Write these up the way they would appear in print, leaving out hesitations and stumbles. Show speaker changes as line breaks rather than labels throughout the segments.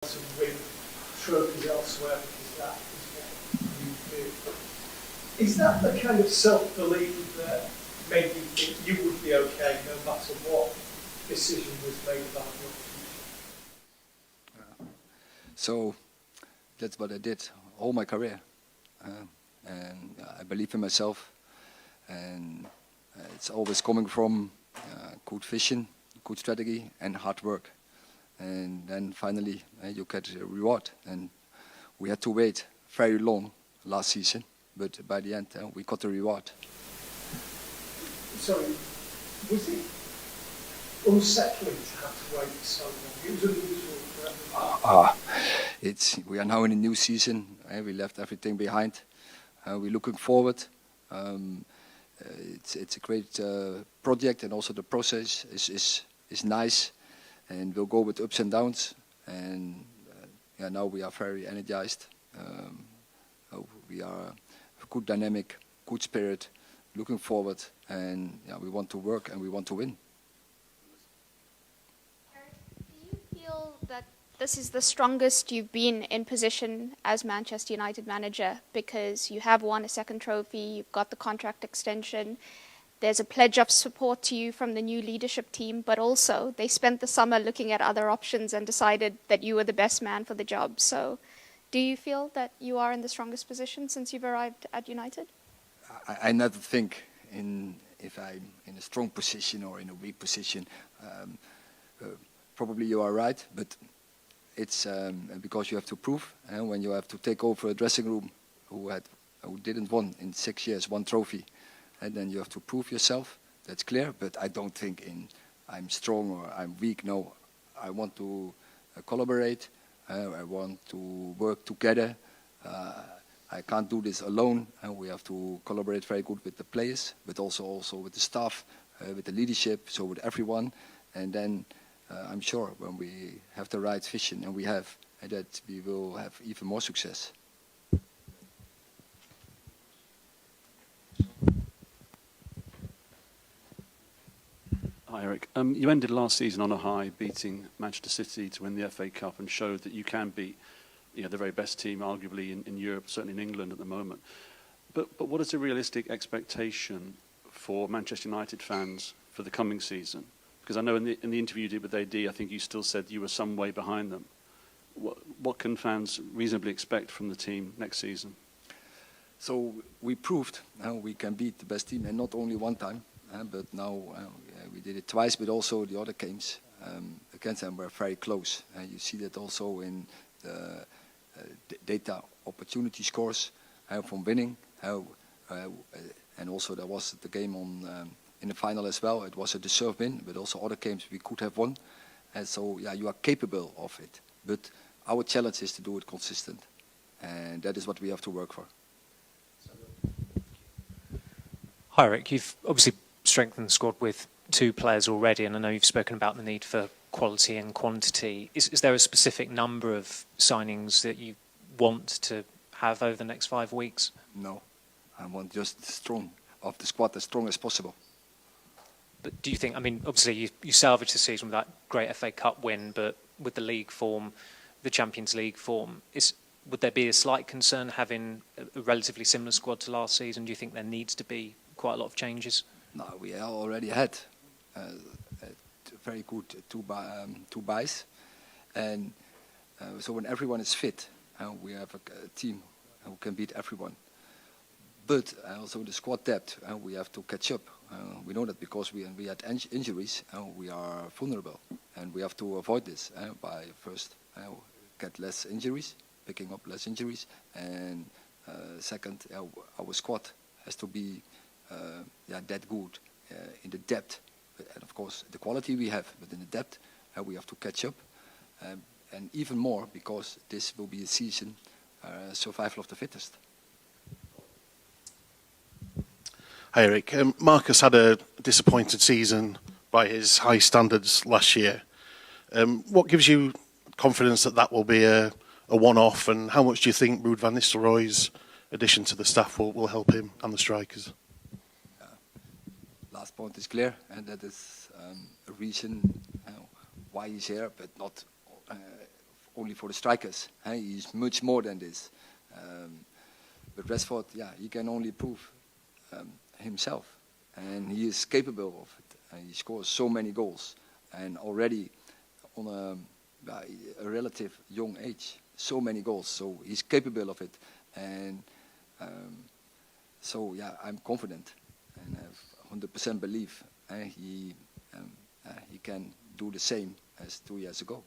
to win trophies elsewhere because that is what you do. Is that the kind of self-belief that made you think you would be okay no matter what decision was made about your future?
So that's what I did all my career. And I believe in myself. And it's always coming from good vision, good strategy and hard work. And then finally you get a reward. And we had to wait very long last season, but by the end we got the reward.
Sorry, was it unsettling to have to wait so long? It was unusual for everyone.
We are now in a new season. We left everything behind. We're looking forward. It's a great project, and also the process is nice, and we'll go with ups and downs. And now we are very energized. We are a good dynamic, good spirit, looking forward, and we want to work and we want to win.
Erik, do you feel that this is the strongest you've been in position as Manchester United manager, because you have won a second trophy, you've got the contract extension, there's a pledge of support to you from the new leadership team, but also they spent the summer looking at other options and decided that you were the best man for the job. So do you feel that you are in the strongest position since you've arrived at United?
I never think if I'm in a strong position or in a weak position. Probably you are right, but it's because you have to prove. And when you have to take over a dressing room who didn't won in 6 years one trophy, and then you have to prove yourself. That's clear. But I don't think I'm strong or I'm weak. No, I want to collaborate. I want to work together. I can't do this alone. We have to collaborate very good with the players, but also with the staff, with the leadership, so with everyone. And then I'm sure when we have the right vision, and we have, that we will have even more success.
Hi Erik, you ended last season on a high, beating Manchester City to win the FA Cup, and showed that you can beat the very best team arguably in Europe, certainly in England at the moment. But what is a realistic expectation for Manchester United fans for the coming season? Because I know in the interview you did with AD, I think you still said you were some way behind them. What can fans reasonably expect from the team next season?
So we proved we can beat the best team, and not only one time, but now we did it twice, but also the other games against them were very close. You see that also in the data opportunity scores from winning, and also there was the game in the final as well. It was a deserved win, but also other games we could have won. And so you are capable of it. But our challenge is to do it consistent, and that is what we have to work for.
Hi Erik, you've obviously strengthened the squad with 2 players already, and I know you've spoken about the need for quality and quantity. Is there a specific number of signings that you want to have over the next 5 weeks?
No, I want just the squad as strong as possible.
But do you think, obviously you salvaged the season with that great FA Cup win, but with the league form, the Champions League form, would there be a slight concern having a relatively similar squad to last season? Do you think there needs to be quite a lot of changes?
No, we already had very good two buys, and so when everyone is fit, we have a team who can beat everyone. But also the squad depth, we have to catch up. We know that because we had injuries, we are vulnerable, and we have to avoid this by first get less injuries, picking up less injuries, and second, our squad has to be that good in the depth, and of course the quality we have, but in the depth we have to catch up, and even more because this will be a season survival of the fittest.
Hi Erik, Marcus had a disappointed season by his high standards last year. What gives you confidence that will be a one-off, and how much do you think Ruud van Nistelrooy's addition to the staff will help him and the strikers?
Last point is clear, and that is a reason why he's here, but not only for the strikers. He's much more than this. But Rashford, yeah, he can only prove himself, and he is capable of it. And he scores so many goals, and already on a relative young age, so many goals. So he's capable of it, and so yeah, I'm confident and have 100% belief he can do the same as 2 years ago.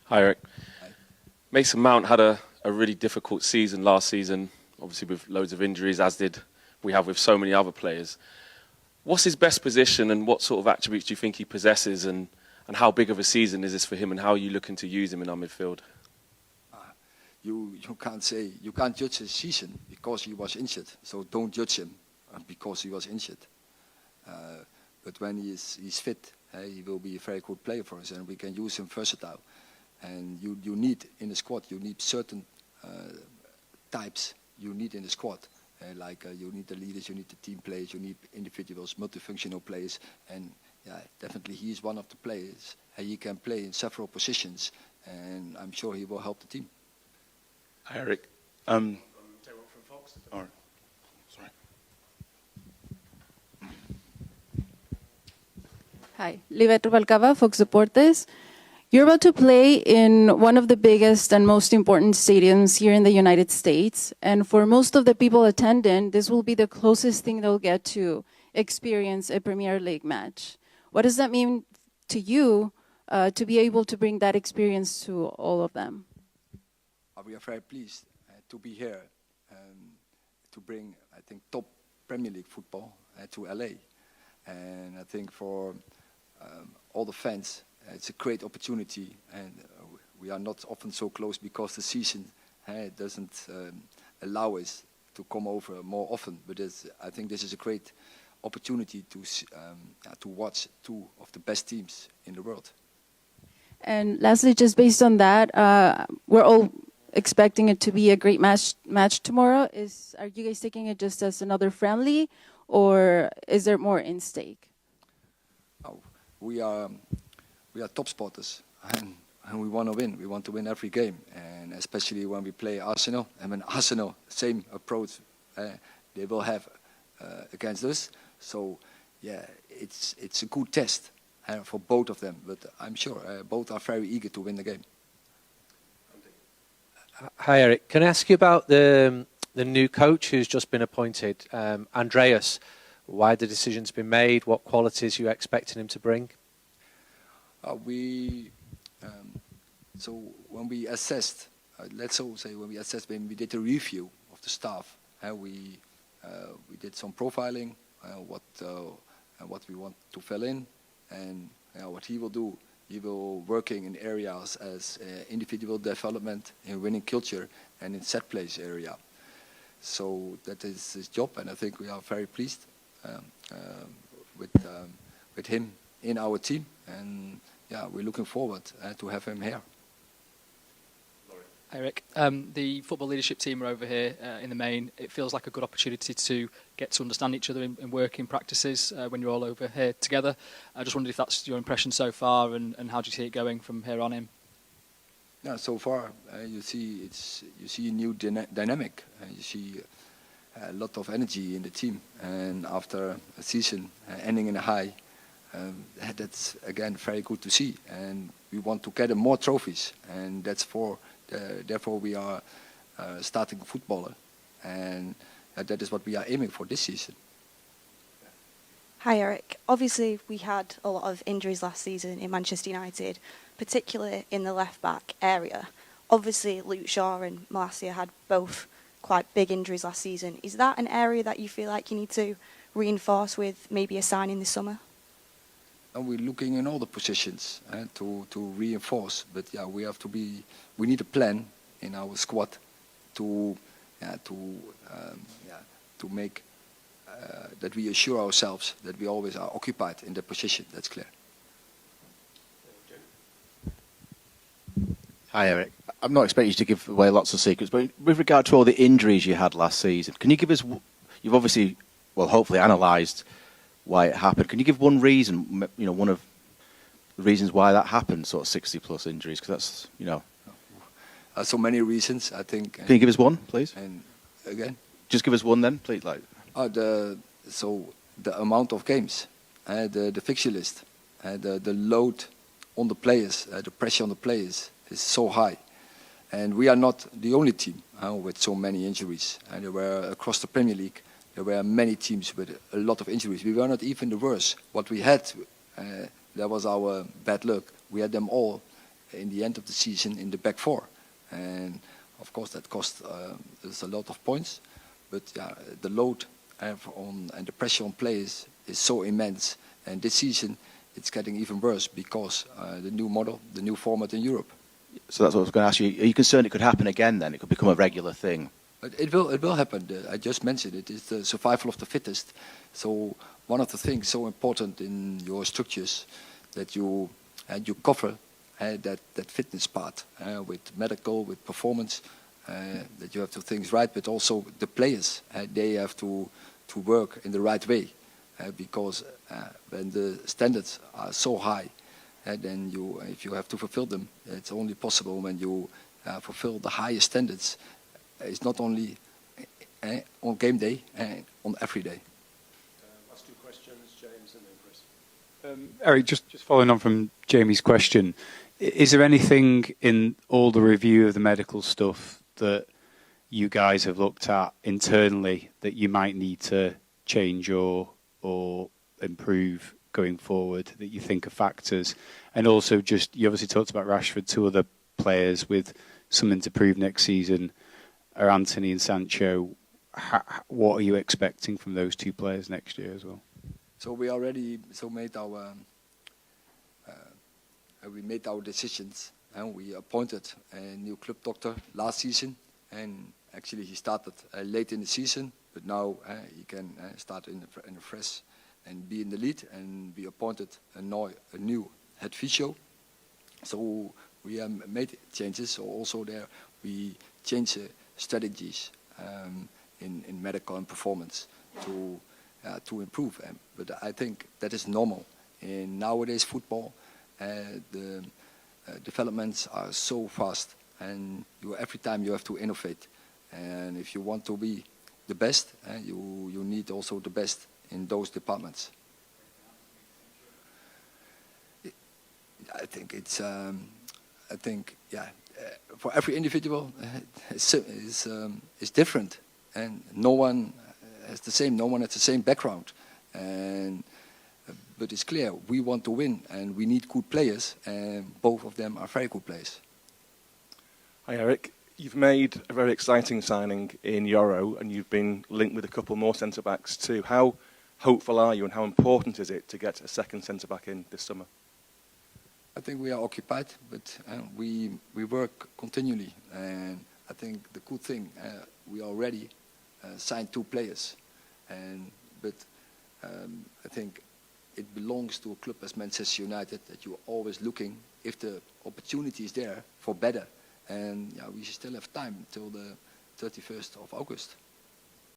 Hi, Erik.
Hi.
Mason Mount had a really difficult season last season, obviously with loads of injuries, as did we have with so many other players. What's his best position, and what sort of attributes do you think he possesses, and how big of a season is this for him, and how are you looking to use him in our midfield?
You can't say, you can't judge his season because he was injured. So don't judge him because he was injured. But when he's fit, he will be a very good player for us, and we can use him versatile. And you need in the squad, you need certain types you need in the squad. You need the leaders, you need the team players, you need individuals, multifunctional players. And yeah, definitely he is one of the players. He can play in several positions, and I'm sure he will help the team.
Hi, Erik. Sorry.
Hi, Livet Rubalcaba, Fox Deportes. You're about to play in one of the biggest and most important stadiums here in the United States. And for most of the people attending, this will be the closest thing they'll get to experience a Premier League match. What does that mean to you to be able to bring that experience to all of them?
We are very pleased to be here to bring, I think, top Premier League football to LA. And I think for all the fans, it's a great opportunity, and we are not often so close because the season doesn't allow us to come over more often. But I think this is a great opportunity to watch two of the best teams in the world.
And lastly, just based on that, we're all expecting it to be a great match tomorrow. Are you guys taking it just as another friendly, or is there more in stake?
Oh, we are top spotters, and we want to win. We want to win every game, and especially when we play Arsenal. And when Arsenal, same approach they will have against us. So yeah, it's a good test for both of them. But I'm sure both are very eager to win the game.
Hi, Erik. Can I ask you about the new coach who's just been appointed, Andreas? Why the decision's been made? What qualities you expecting him to bring?
So when we assessed, when we did a review of the staff, we did some profiling, what we want to fill in, and what he will do. He will working in areas as individual development, in winning culture, and in set place area. So that is his job, and I think we are very pleased with him in our team, and yeah, we're looking forward to have him here.
Erik, the football leadership team are over here in the main. It feels like a good opportunity to get to understand each other in working practices when you're all over here together. I just wondered if that's your impression so far, and how do you see it going from here on in?
Yeah, so far you see a new dynamic. You see a lot of energy in the team, and after a season ending in a high, that's again very good to see. And we want to gather more trophies, and therefore we are starting a footballer, and that is what we are aiming for this season.
Hi Erik, obviously we had a lot of injuries last season in Manchester United, particularly in the left back area. Obviously Luke Shaw and Malacia had both quite big injuries last season. Is that an area that you feel like you need to reinforce with maybe a signing this summer?
And we're looking in all the positions to reinforce, but yeah, we need a plan in our squad to make that we assure ourselves that we always are occupied in the position. That's clear.
Hi Erik. I'm not expecting you to give away lots of secrets, but with regard to all the injuries you had last season, can you give us? You've obviously, hopefully analysed why it happened. Can you give one reason, one of reasons why that happened, sort of 60+ injuries? Because that's, you know.
So many reasons, I think.
Can you give us one, please?
And again?
Just give us one then, please.
So the amount of games, the fixture list, the load on the players, the pressure on the players is so high. And we are not the only team with so many injuries. And there were, across the Premier League, there were many teams with a lot of injuries. We were not even the worst. What we had, that was our bad luck. We had them all in the end of the season in the back four. And of course that cost us a lot of points. But yeah, the load and the pressure on players is so immense. And this season it's getting even worse because the new model, the new format in Europe.
So that's what I was going to ask you. Are you concerned it could happen again then? It could become a regular thing?
But it will happen. I just mentioned it. It's the survival of the fittest. So one of the things so important in your structures that you cover that fitness part with medical, with performance, that you have to things right, but also the players they have to work in the right way because when the standards are so high, then if you have to fulfill them, it's only possible when you fulfill the highest standards. It's not only on game day, on every day.
Last two questions, James and then Chris. Erik, just following on from Jamie's question, is there anything in all the review of the medical stuff that you guys have looked at internally that you might need to change or improve going forward that you think are factors? And also just, you obviously talked about Rashford, two other players with something to prove next season are Anthony and Sancho. What are you expecting from those two players next year as well?
So we already made our decisions and we appointed a new club doctor last season, and actually he started late in the season, but now he can start in a fresh and be in the lead, and we appointed a new head physio. So we made changes. So also there we changed strategies in medical and performance to improve. But I think that is normal in nowadays football. The developments are so fast, and every time you have to innovate. And if you want to be the best, you need also the best in those departments. I think it's. For every individual, is different, and no one has the same. No one has the same background, but it's clear we want to win, and we need good players, and both of them are very good players.
Hi, Erik. You've made a very exciting signing in Euro, and you've been linked with a couple more centre-backs too. How hopeful are you, and how important is it to get a second centre-back in this summer?
I think we are occupied, but we work continually. And I think the good thing, we already signed 2 players. But I think it belongs to a club as Manchester United that you're always looking if the opportunity is there for better. And we still have time till the 31st of August.